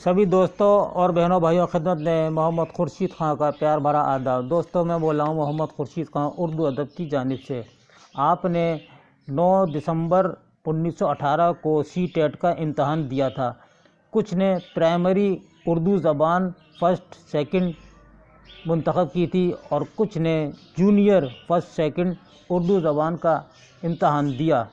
सभी दोस्तों और बहनों भाइयों खिदमत में मोहम्मद खुर्शीद खां का प्यार भरा आदाब। दोस्तों मैं बोल रहा हूँ मोहम्मद खुर्शीद खां उर्दू अदब की जानिब से। आपने 9 दिसंबर 1918 को सी-टेट का इम्तहान दिया था। कुछ ने प्राइमरी उर्दू ज़बान फ़र्स्ट सेकंड मुंतखब की थी और कुछ ने जूनियर फ़र्स्ट सेकंड उर्दू ज़बान का इम्तहान दिया।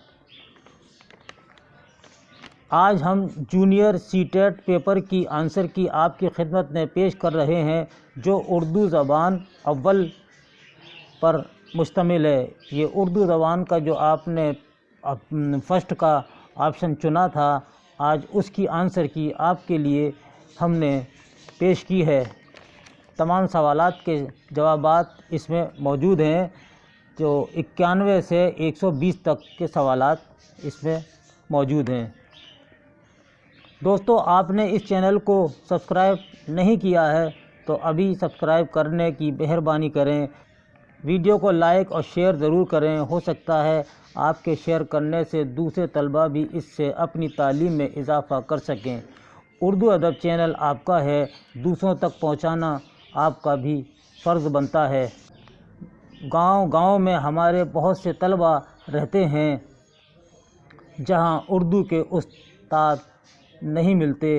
आज हम जूनियर सी-टेट पेपर की आंसर की आपकी खिदमत में पेश कर रहे हैं, जो उर्दू ज़बान अव्वल पर मुश्तमिल है। ये उर्दू ज़बान का जो आपने फर्स्ट का ऑप्शन चुना था, आज उसकी आंसर की आपके लिए हमने पेश की है। तमाम सवालात के जवाबात इसमें मौजूद हैं, जो 91 से 120 तक के सवालात इसमें मौजूद हैं। दोस्तों, आपने इस चैनल को सब्सक्राइब नहीं किया है तो अभी सब्सक्राइब करने की मेहरबानी करें। वीडियो को लाइक और शेयर ज़रूर करें। हो सकता है आपके शेयर करने से दूसरे तलबा भी इससे अपनी तालीम में इजाफ़ा कर सकें। उर्दू अदब चैनल आपका है, दूसरों तक पहुंचाना आपका भी फ़र्ज़ बनता है। गांव-गांव में हमारे बहुत से तलबा रहते हैं जहां उर्दू के उस्ताद नहीं मिलते,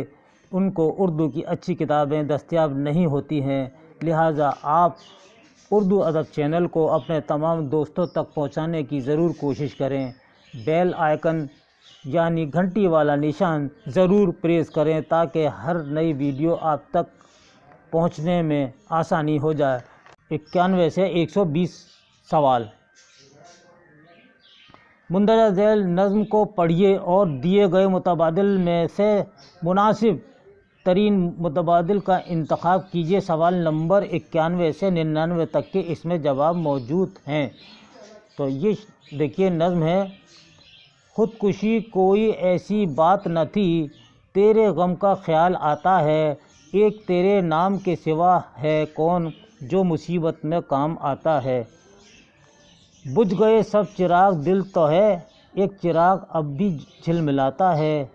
उनको उर्दू की अच्छी किताबें दस्तयाब नहीं होती हैं। लिहाजा आप उर्दू अदब चैनल को अपने तमाम दोस्तों तक पहुंचाने की ज़रूर कोशिश करें। बेल आइकन यानी घंटी वाला निशान ज़रूर प्रेस करें ताकि हर नई वीडियो आप तक पहुंचने में आसानी हो जाए। 91 से 120 सवाल। मुंदरजा झैल नज़्म को पढ़िए और दिए गए मुतबादिल में से मुनासिब तरीन मुतबादिल का इंतखाब कीजिए। सवाल नंबर 91 से 99 तक के इसमें जवाब मौजूद हैं। तो ये देखिए नज़्म है। ख़ुदकुशी कोई ऐसी बात न थी, तेरे गम का ख्याल आता है, एक तेरे नाम के सिवा है कौन जो मुसीबत में काम आता है। बुझ गए सब चिराग दिल तो है, एक चिराग अब भी झिलमिलाता है।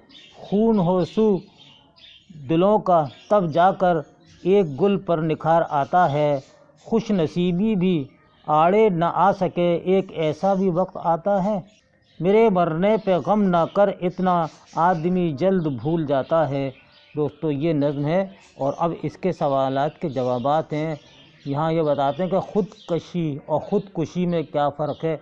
खून हो सू दिलों का तब जाकर एक गुल पर निखार आता है। खुश नसीबी भी आड़े न आ सके, एक ऐसा भी वक्त आता है। मेरे मरने पे गम ना कर, इतना आदमी जल्द भूल जाता है। दोस्तों ये नज़्म है और अब इसके सवालात के जवाबात हैं। यहाँ ये बताते हैं कि ख़ुदकशी और ख़ुदकुशी में क्या फ़र्क है।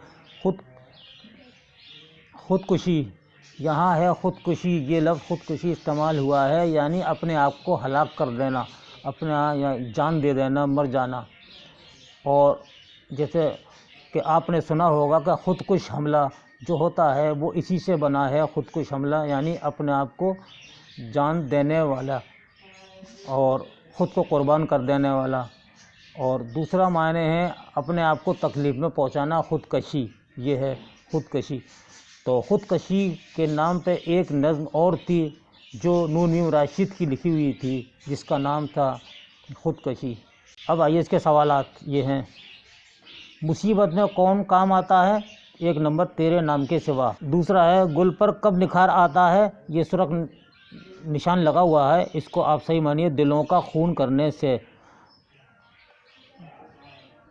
ख़ुदकुशी यहाँ है, ख़ुदकुशी ये लफ्ज़ ख़ुदकुशी इस्तेमाल हुआ है, यानी अपने आप को हलाक कर देना, अपने जान दे देना, मर जाना। और जैसे कि आपने सुना होगा कि ख़ुदकुश हमला जो होता है वो इसी से बना है। ख़ुदकुश हमला यानी अपने आप को जान देने वाला और ख़ुद को क़ुर्बान कर देने वाला। और दूसरा मायने है अपने आप को तकलीफ़ में पहुंचाना। ख़ुदकशी ये है ख़ुदकशी। तो ख़ुदकशी के नाम पे एक नज़्म और थी जो नून मीम राशिद की लिखी हुई थी, जिसका नाम था ख़ुदकशी। अब आइए इसके सवालात ये हैं। मुसीबत में कौन काम आता है? एक नंबर तेरे नाम के सिवा। दूसरा है गुल पर कब निखार आता है? ये सुरख निशान लगा हुआ है, इसको आप सही मानिए दिलों का खून करने से।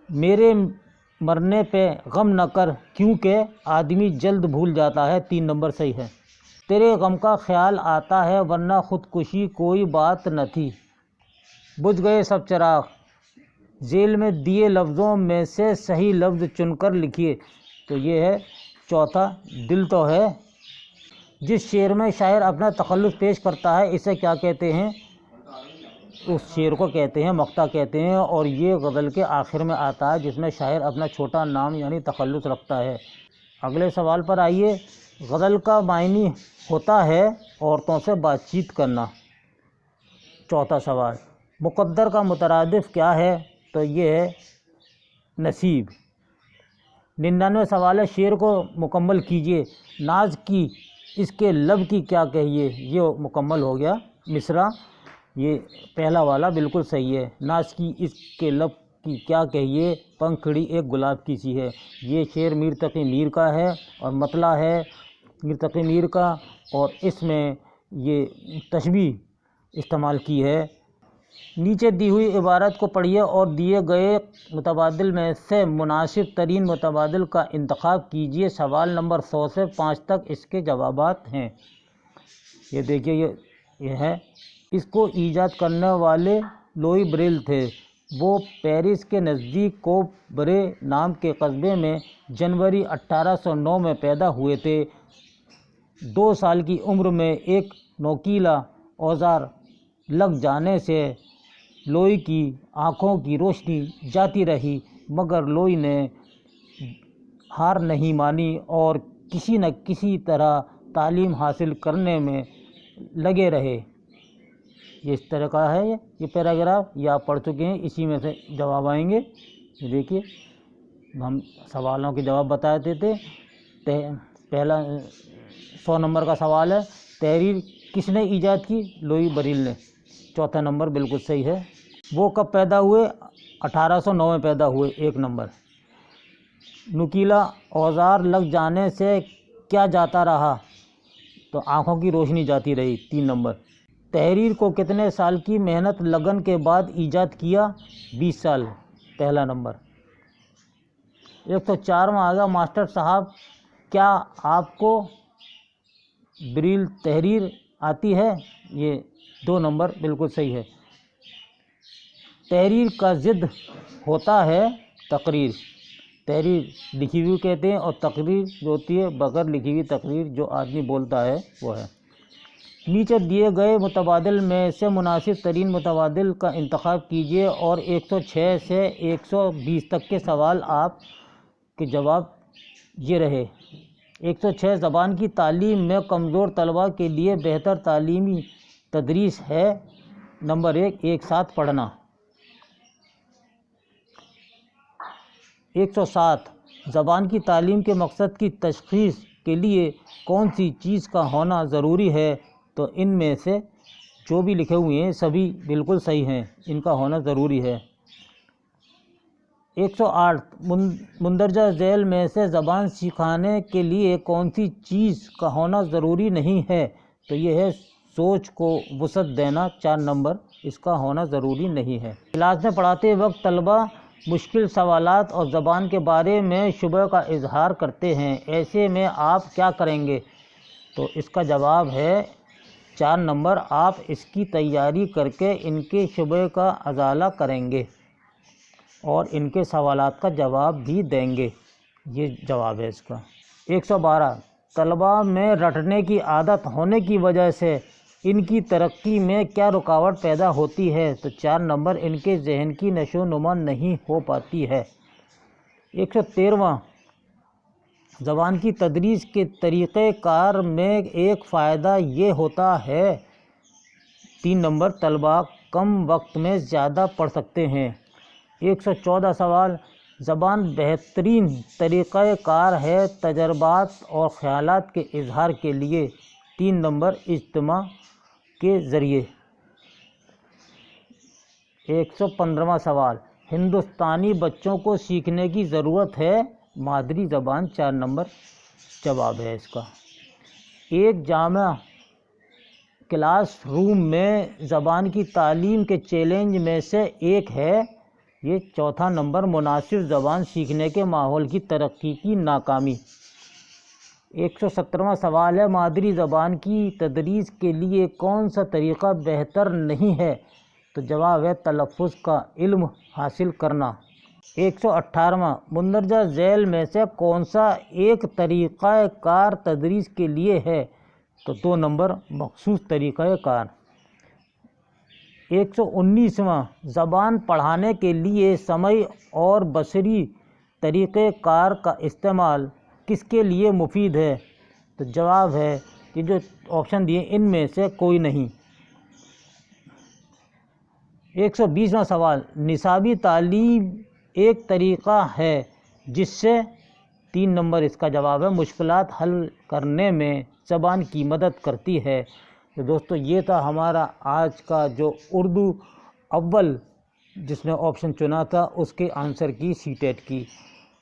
मेरे मरने पे गम न कर, क्योंकि आदमी जल्द भूल जाता है। 3 नंबर सही है। तेरे गम का ख्याल आता है, वरना ख़ुदकुशी कोई बात न थी। बुझ गए सब चिराग, जेल में दिए लफ्ज़ों में से सही लफ्ज़ चुनकर लिखिए। तो ये है चौथा, दिल तो है। जिस शेर में शायर अपना तखल्लुस पेश करता है इसे क्या कहते हैं? उस शेर को कहते हैं मक्ता कहते हैं। और ये गज़ल के आखिर में आता है, जिसमें शायर अपना छोटा नाम यानी तखल्लुस रखता है। अगले सवाल पर आइए। गज़ल का मायनी होता है औरतों से बातचीत करना। चौथा सवाल, मुक़द्दर का मुतरादिफ़ क्या है? तो ये है नसीब। 99 सवाल है, शेर को मुकम्मल कीजिए। नाज की इसके लब की क्या कहिए? ये मुकम्मल हो गया मिसरा। ये पहला वाला बिल्कुल सही है। नाज की इसके लब की क्या कहिए, पंखड़ी एक गुलाब की सी है। ये शेर मीर तक़ी मीर का है और मतला है मीर तक़ी मीर का। और इसमें ये तशबीह استعمال کی ہے۔ نیچے دی ہوئی عبارت کو پڑھیے اور دیے گئے متبادل میں سے مناسب ترین متبادل کا انتخاب کیجیے۔ سوال نمبر 100 سے 5 تک اس کے جوابات ہیں۔ یہ دیکھیے یہ ہے۔ اس کو ایجاد کرنے والے لوئی بریل تھے۔ وہ پیرس کے نزدیک کوبرے نام کے قصبے میں جنوری 1809 میں پیدا ہوئے تھے۔ 2 سال کی عمر میں ایک نوکیلا اوزار لگ جانے سے لوئی کی آنکھوں کی روشنی جاتی رہی، مگر لوئی نے ہار نہیں مانی اور کسی نہ کسی طرح تعلیم حاصل کرنے میں لگے رہے۔ یہ اس طرح کا ہے یہ پیراگراف، یہ آپ پڑھ چکے ہیں، اسی میں سے جواب آئیں گے۔ یہ دیکھیے ہم سوالوں کے جواب بتا دیتے۔ پہلا 100 نمبر کا سوال ہے، تحریر کس نے ایجاد کی؟ لوئی بریل نے۔ چوتھا نمبر بالکل صحیح ہے۔ وہ کب پیدا ہوئے؟ 1809 میں پیدا ہوئے، 1 نمبر۔ نوکیلا اوزار لگ جانے سے کیا جاتا رہا؟ تو آنکھوں کی روشنی جاتی رہی، 3 نمبر۔ تحریر کو کتنے سال کی محنت لگن کے بعد ایجاد کیا؟ 20 سال، پہلا نمبر۔ 104واں آگا، ماسٹر صاحب کیا آپ کو بریل تحریر آتی ہے؟ یہ 2 نمبر بالکل صحیح ہے۔ تحریر کا ضد ہوتا ہے تقریر۔ تحریر لکھی ہوئی کہتے ہیں اور تقریر جو ہوتی ہے بغیر لکھی ہوئی تقریر جو آدمی بولتا ہے وہ ہے۔ نیچے دیے گئے متبادل میں سے مناسب ترین متبادل کا انتخاب کیجیے اور 106 سے 120 تک کے سوال آپ کے جواب یہ رہے۔ 106 زبان کی تعلیم میں کمزور طلباء کے لیے بہتر تعلیمی تدریس ہے۔ نمبر 1، ایک ساتھ پڑھنا۔ 107 زبان کی تعلیم کے مقصد کی تشخیص کے لیے کون سی چیز کا ہونا ضروری ہے؟ تو ان میں سے جو بھی لکھے ہوئے ہیں سبھی بالکل صحیح ہیں، ان کا ہونا ضروری ہے۔ 108 مندرجہ ذیل میں سے زبان سکھانے کے لیے کون سی چیز کا ہونا ضروری نہیں ہے؟ تو یہ ہے سوچ کو وسعت دینا، 4 نمبر، اس کا ہونا ضروری نہیں ہے۔ کلاس میں پڑھاتے وقت طلباء مشکل سوالات اور زبان کے بارے میں شبہ کا اظہار کرتے ہیں، ایسے میں آپ کیا کریں گے؟ تو اس کا جواب ہے 4 نمبر، آپ اس کی تیاری کر کے ان کے شبہ کا ازالہ کریں گے اور ان کے سوالات کا جواب بھی دیں گے، یہ جواب ہے اس کا۔ 112 طلباء میں رٹنے کی عادت ہونے کی وجہ سے ان کی ترقی میں کیا رکاوٹ پیدا ہوتی ہے؟ تو 4 نمبر، ان کے ذہن کی نشو و نما نہیں ہو پاتی ہے۔ 113 زبان کی تدریس کے طریقہ کار میں ایک فائدہ یہ ہوتا ہے، 3 نمبر، طلباء کم وقت میں زیادہ پڑھ سکتے ہیں۔ 114 سوال، زبان بہترین طریقہ کار ہے تجربات اور خیالات کے اظہار کے لیے، 3 نمبر، اجتماع کے ذریعے۔ 115واں سوال، ہندوستانی بچوں کو سیکھنے کی ضرورت ہے مادری زبان، 4 نمبر جواب ہے اس کا۔ ایک جامع کلاس روم میں زبان کی تعلیم کے چیلنج میں سے ایک ہے، یہ 4 نمبر، مناسب زبان سیکھنے کے ماحول کی ترقی کی ناکامی۔ 117واں سوال ہے، مادری زبان کی تدریس کے لیے کون سا طریقہ بہتر نہیں ہے؟ تو جواب ہے تلفظ کا علم حاصل کرنا۔ 118واں، مندرجہ ذیل میں سے کون سا ایک طریقہ کار تدریس کے لیے ہے؟ تو 2 نمبر، مخصوص طریقہ کار۔ 119واں، زبان پڑھانے کے لیے سمعی اور بصری طریقہ کار کا استعمال کس کے لیے مفید ہے؟ تو جواب ہے کہ جو آپشن دیے ان میں سے کوئی نہیں۔ 120واں سوال، نصابی تعلیم ایک طریقہ ہے جس سے، 3 نمبر اس کا جواب ہے، مشکلات حل کرنے میں زبان کی مدد کرتی ہے۔ تو دوستو یہ تھا ہمارا آج کا جو اردو اول جس نے آپشن چنا تھا اس کے آنسر کی سی-ٹیٹ کی۔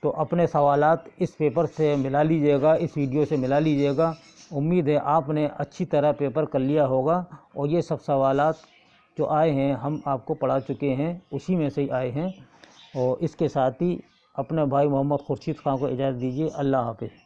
تو اپنے سوالات اس پیپر سے ملا لیجئے گا، اس ویڈیو سے ملا لیجئے گا امید ہے آپ نے اچھی طرح پیپر کر لیا ہوگا، اور یہ سب سوالات جو آئے ہیں ہم آپ کو پڑھا چکے ہیں، اسی میں سے ہی آئے ہیں۔ اور اس کے ساتھ ہی اپنے بھائی محمد خورشید خان کو اجازت دیجیے۔ اللہ حافظ۔